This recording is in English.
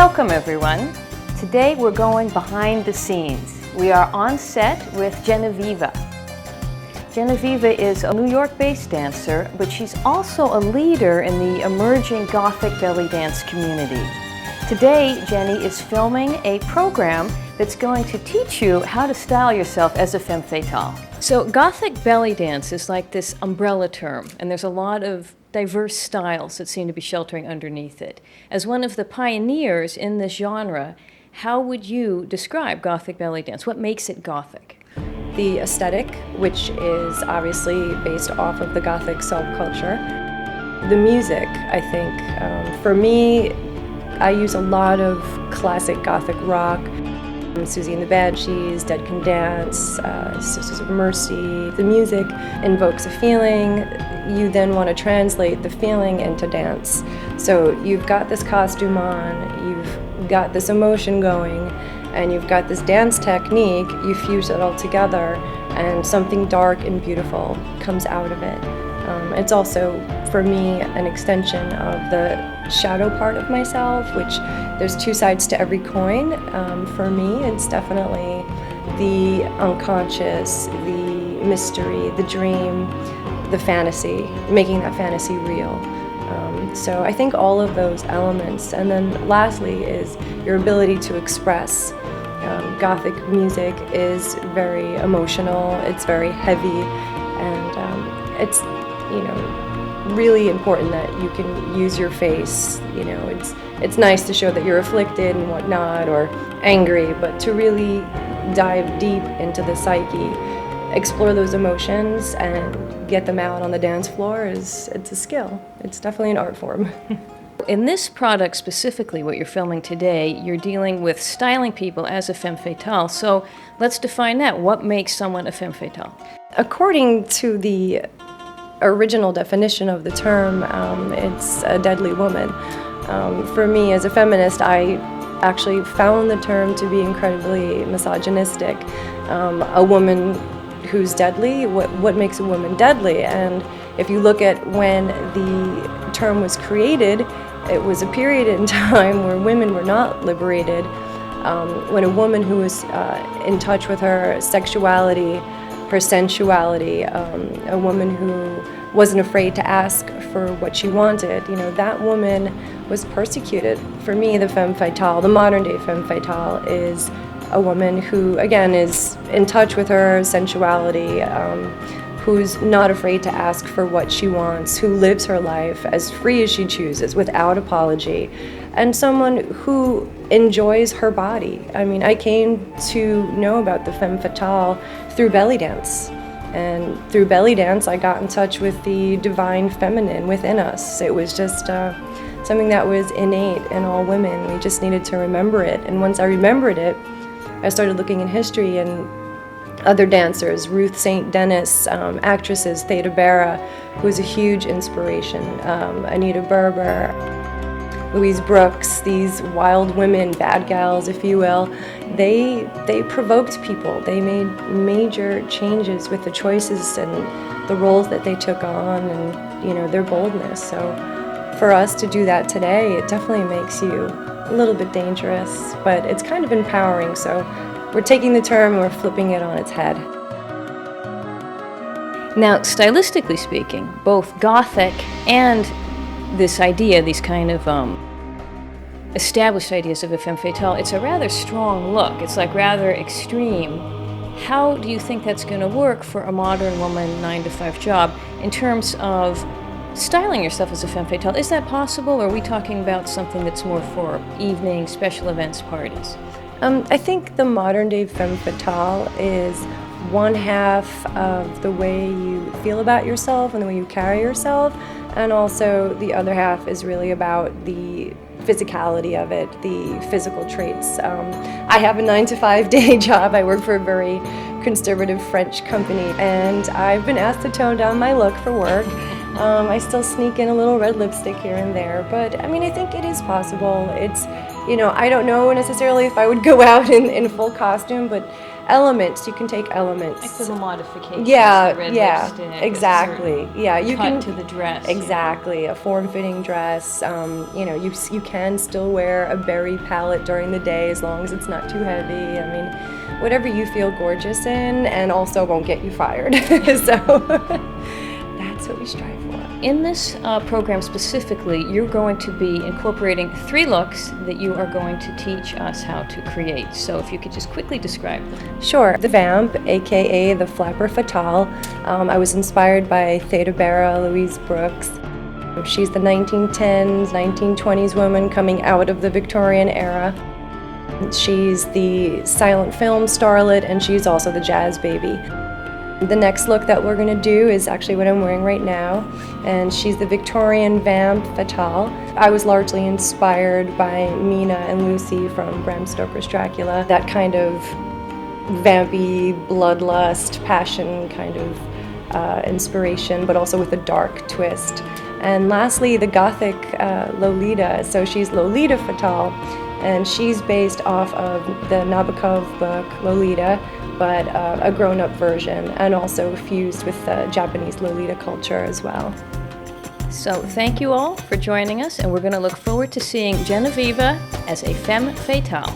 Welcome everyone. Today we're going behind the scenes. We are on set with Jeniviva. Jeniviva is a New York-based dancer, but she's also a leader in the emerging Gothic belly dance community. Today, Jenny is filming a program that's going to teach you how to style yourself as a femme fatale. So Gothic belly dance is like this umbrella term, and there's a lot of diverse styles that seem to be sheltering underneath it. As one of the pioneers in this genre, how would you describe Gothic belly dance? What makes it Gothic? The aesthetic, which is obviously based off of the Gothic subculture. The music, I think. For me, I use a lot of classic Gothic rock. Susie and the Banshees, Dead Can Dance, Sisters of Mercy. The music invokes a feeling. You then want to translate the feeling into dance. So you've got this costume on, you've got this emotion going, and you've got this dance technique. You fuse it all together, and something dark and beautiful comes out of it. It's also, for me, an extension of the shadow part of myself, which there's two sides to every coin. For me, it's definitely the unconscious, the mystery, the dream, the fantasy, making that fantasy real. So I think all of those elements. And then lastly is your ability to express. Gothic music is very emotional, it's very heavy, and it's really important that you can use your face. It's nice to show that you're afflicted and whatnot, or angry, but to really dive deep into the psyche, explore those emotions, and get them out on the dance floor it's a skill. It's definitely an art form. In this product specifically, what you're filming today, you're dealing with styling people as a femme fatale. So let's define that. What makes someone a femme fatale? According to the original definition of the term, it's a deadly woman. For me, as a feminist, I actually found the term to be incredibly misogynistic. A woman who's deadly, what makes a woman deadly? And if you look at when the term was created, it was a period in time where women were not liberated, when a woman who was in touch with her sexuality, her sensuality, a woman who wasn't afraid to ask for what she wanted, that woman was persecuted. For me, the femme fatale, the modern day femme fatale, is a woman who, again, is in touch with her sensuality, who's not afraid to ask for what she wants, who lives her life as free as she chooses without apology, and someone who enjoys her body. I came to know about the femme fatale through belly dance. And through belly dance, I got in touch with the divine feminine within us. It was just something that was innate in all women. We just needed to remember it. And once I remembered it, I started looking in history and other dancers, Ruth St. Denis, actresses, Theda Bara, who was a huge inspiration, Anita Berber, Louise Brooks, these wild women, bad gals, if you will. They provoked people. They made major changes with the choices and the roles that they took on, and their boldness. So for us to do that today, it definitely makes you a little bit dangerous, but it's kind of empowering. So we're taking the term and we're flipping it on its head. Now, stylistically speaking, both Gothic and this idea, these kind of established ideas of a femme fatale, it's a rather strong look. It's like rather extreme. How do you think that's going to work for a modern woman 9-to-5 job in terms of styling yourself as a femme fatale? Is that possible, or are we talking about something that's more for evening, special events, parties? I think the modern day femme fatale is one half of the way you feel about yourself and the way you carry yourself, and also the other half is really about the physicality of it, the physical traits. I have a 9-to-5 day job. I work for a very conservative French company, and I've been asked to tone down my look for work. I still sneak in a little red lipstick here and there, but I think it is possible. It's, I don't know necessarily if I would go out in full costume, but elements. You can take elements. Like little modifications. Yeah, the red yeah, lipstick, exactly. Yeah, you cut can to the dress. exactly a form-fitting dress. You know, you can still wear a berry palette during the day as long as it's not too heavy. I mean, whatever you feel gorgeous in, and also won't get you fired. So that's what we strive for. In this program specifically, you're going to be incorporating 3 looks that you are going to teach us how to create. So if you could just quickly describe them. Sure. The Vamp, aka the Femme Fatale. I was inspired by Theda Bara, Louise Brooks. She's the 1910s, 1920s woman coming out of the Victorian era. She's the silent film starlet, and she's also the jazz baby. The next look that we're going to do is actually what I'm wearing right now, and she's the Victorian Femme Fatale. I was largely inspired by Mina and Lucy from Bram Stoker's Dracula, that kind of vampy, bloodlust, passion kind of inspiration, but also with a dark twist. And lastly, the Gothic Lolita. So she's Lolita Fatale, and she's based off of the Nabokov book Lolita, but a grown-up version, and also fused with the Japanese Lolita culture as well. So thank you all for joining us, and we're going to look forward to seeing Jeniviva as a femme fatale.